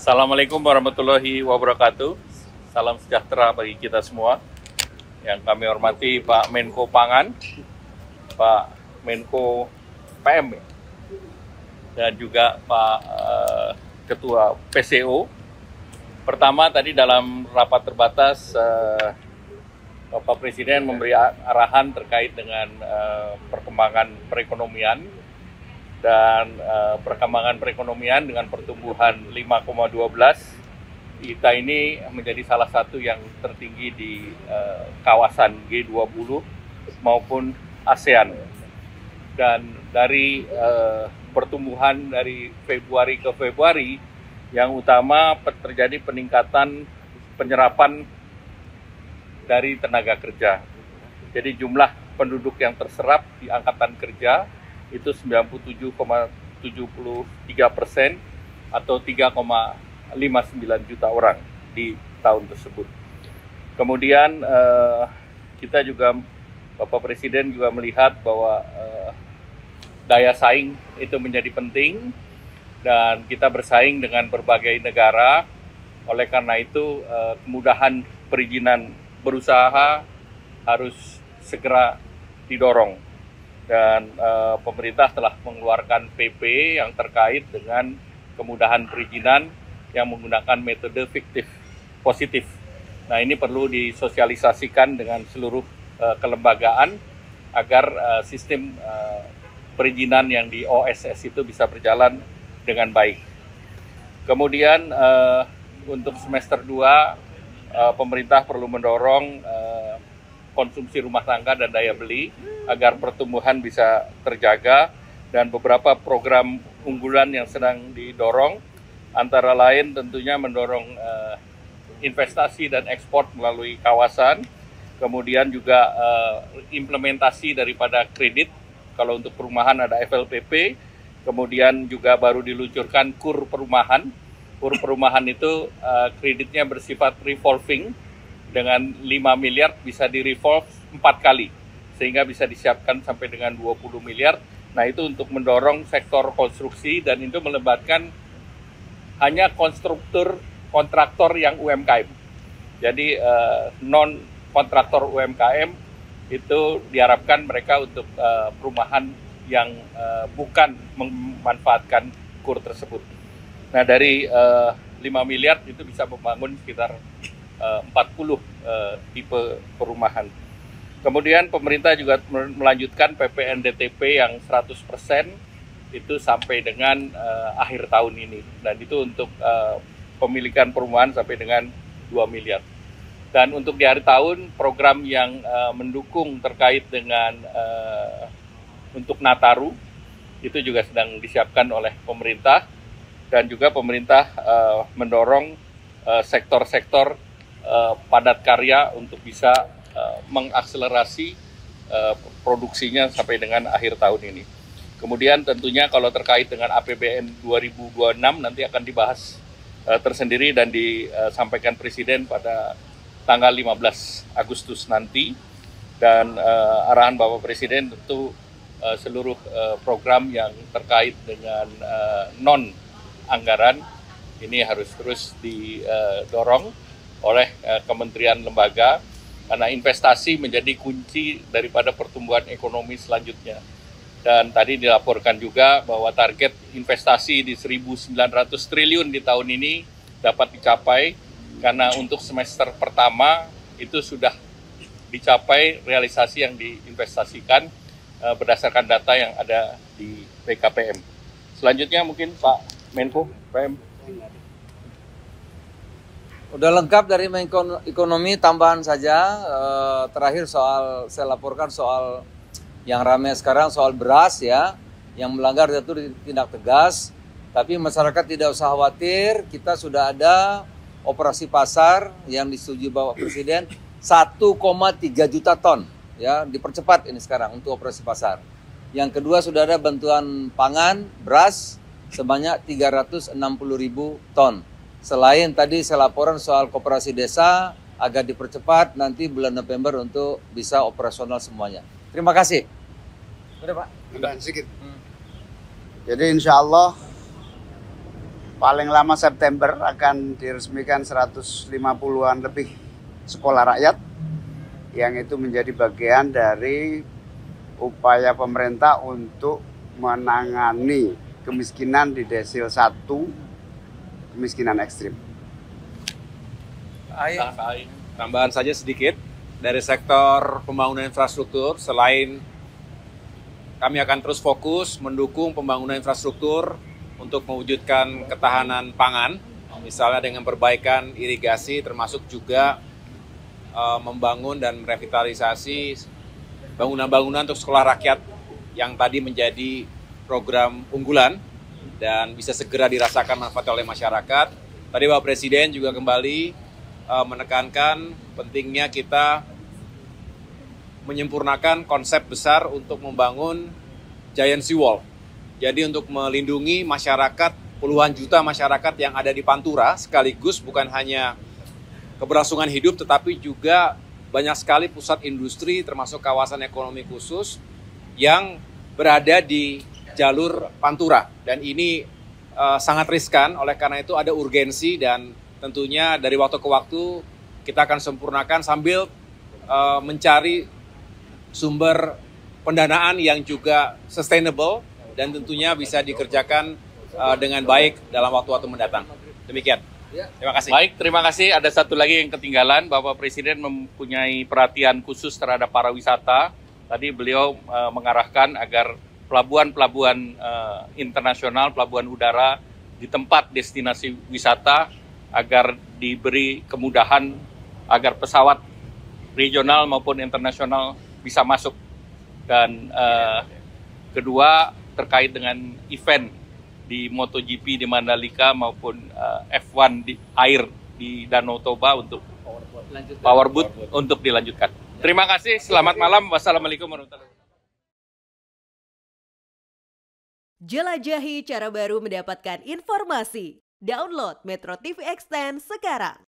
Assalamualaikum warahmatullahi wabarakatuh. Salam sejahtera bagi kita semua. Yang kami hormati Pak Menko Pangan, Pak Menko PM, dan juga Pak Ketua PCO. Pertama tadi dalam rapat terbatas, Bapak Presiden memberi arahan terkait dengan perkembangan perekonomian. Dan perkembangan perekonomian dengan pertumbuhan 5,12, kita ini menjadi salah satu yang tertinggi di kawasan G20 maupun ASEAN. Dan dari pertumbuhan dari Februari ke Februari, yang utama terjadi peningkatan penyerapan dari tenaga kerja. Jadi jumlah penduduk yang terserap di angkatan kerja itu 97,73% atau 3,59 juta orang di tahun tersebut. Kemudian kita juga, Bapak Presiden juga melihat bahwa daya saing itu menjadi penting dan kita bersaing dengan berbagai negara. Oleh karena itu kemudahan perizinan berusaha harus segera didorong. Dan pemerintah telah mengeluarkan PP yang terkait dengan kemudahan perizinan yang menggunakan metode fiktif positif. Nah, ini perlu disosialisasikan dengan seluruh kelembagaan agar sistem perizinan yang di OSS itu bisa berjalan dengan baik. Kemudian untuk semester 2 pemerintah perlu mendorong konsumsi rumah tangga dan daya beli agar pertumbuhan bisa terjaga, dan beberapa program unggulan yang sedang didorong antara lain tentunya mendorong investasi dan ekspor melalui kawasan, kemudian juga implementasi daripada kredit. Kalau untuk perumahan ada FLPP, kemudian juga baru diluncurkan KUR perumahan. KUR perumahan itu kreditnya bersifat revolving, dengan 5 miliar bisa di-revolve 4 kali, sehingga bisa disiapkan sampai dengan 20 miliar. Nah, itu untuk mendorong sektor konstruksi, dan itu melibatkan hanya kontraktor yang UMKM. Jadi non-kontraktor UMKM itu diharapkan mereka untuk perumahan yang bukan memanfaatkan KUR tersebut. Nah, dari 5 miliar itu bisa membangun sekitar 40 tipe perumahan. Kemudian pemerintah juga melanjutkan PPNDTP yang 100% itu sampai dengan akhir tahun ini. Dan itu untuk pemilikan perumahan sampai dengan 2 miliar. Dan untuk di akhir tahun, program yang mendukung terkait dengan untuk Nataru itu juga sedang disiapkan oleh pemerintah. Dan juga pemerintah mendorong sektor-sektor padat karya untuk bisa mengakselerasi produksinya sampai dengan akhir tahun ini. Kemudian tentunya kalau terkait dengan APBN 2026 nanti akan dibahas tersendiri dan disampaikan Presiden pada tanggal 15 Agustus nanti. Dan arahan Bapak Presiden tentu seluruh program yang terkait dengan non-anggaran ini harus terus didorong oleh kementerian lembaga, karena investasi menjadi kunci daripada pertumbuhan ekonomi selanjutnya. Dan tadi dilaporkan juga bahwa target investasi di 1.900 triliun di tahun ini dapat dicapai, karena untuk semester pertama itu sudah dicapai realisasi yang diinvestasikan berdasarkan data yang ada di BKPM. Selanjutnya mungkin Pak Menko PM. Udah lengkap dari Menko Ekonomi, tambahan saja terakhir saya laporkan soal yang ramai sekarang soal beras ya, yang melanggar itu ditindak tegas. Tapi masyarakat tidak usah khawatir, kita sudah ada operasi pasar yang disetujui Bapak Presiden 1,3 juta ton ya, dipercepat ini sekarang untuk operasi pasar. Yang kedua sudah ada bantuan pangan beras sebanyak 360.000 ton. Selain tadi saya laporan soal koperasi desa agar dipercepat nanti bulan November untuk bisa operasional semuanya. Terima kasih. Udah Pak? Tambahan sedikit. Jadi insya Allah paling lama September akan diresmikan 150-an lebih sekolah rakyat yang itu menjadi bagian dari upaya pemerintah untuk menangani kemiskinan di desil 1, kemiskinan ekstrim. Tambahan saja sedikit, dari sektor pembangunan infrastruktur, selain kami akan terus fokus mendukung pembangunan infrastruktur untuk mewujudkan ketahanan pangan, misalnya dengan perbaikan irigasi, termasuk juga membangun dan merevitalisasi bangunan-bangunan untuk sekolah rakyat yang tadi menjadi program unggulan dan bisa segera dirasakan manfaat oleh masyarakat. Tadi Bapak Presiden juga kembali menekankan pentingnya kita menyempurnakan konsep besar untuk membangun Giant Sea Wall. Jadi untuk melindungi masyarakat, puluhan juta masyarakat yang ada di Pantura, sekaligus bukan hanya keberlangsungan hidup, tetapi juga banyak sekali pusat industri termasuk kawasan ekonomi khusus yang berada di jalur Pantura. Dan ini sangat riskan, oleh karena itu ada urgensi dan tentunya dari waktu ke waktu kita akan sempurnakan sambil mencari sumber pendanaan yang juga sustainable dan tentunya bisa dikerjakan dengan baik dalam waktu-waktu mendatang. Demikian. Terima kasih. Baik, terima kasih. Ada satu lagi yang ketinggalan, Bapak Presiden mempunyai perhatian khusus terhadap para wisata. Tadi beliau mengarahkan agar pelabuhan-pelabuhan internasional, pelabuhan udara di tempat destinasi wisata agar diberi kemudahan agar pesawat regional maupun internasional bisa masuk. Dan kedua, terkait dengan event di MotoGP di Mandalika maupun F1 di air di Danau Toba untuk powerboat untuk dilanjutkan. Terima kasih, selamat malam. Wassalamualaikum warahmatullahi wabarakatuh. Jelajahi cara baru mendapatkan informasi. Download Metro TV Extend sekarang.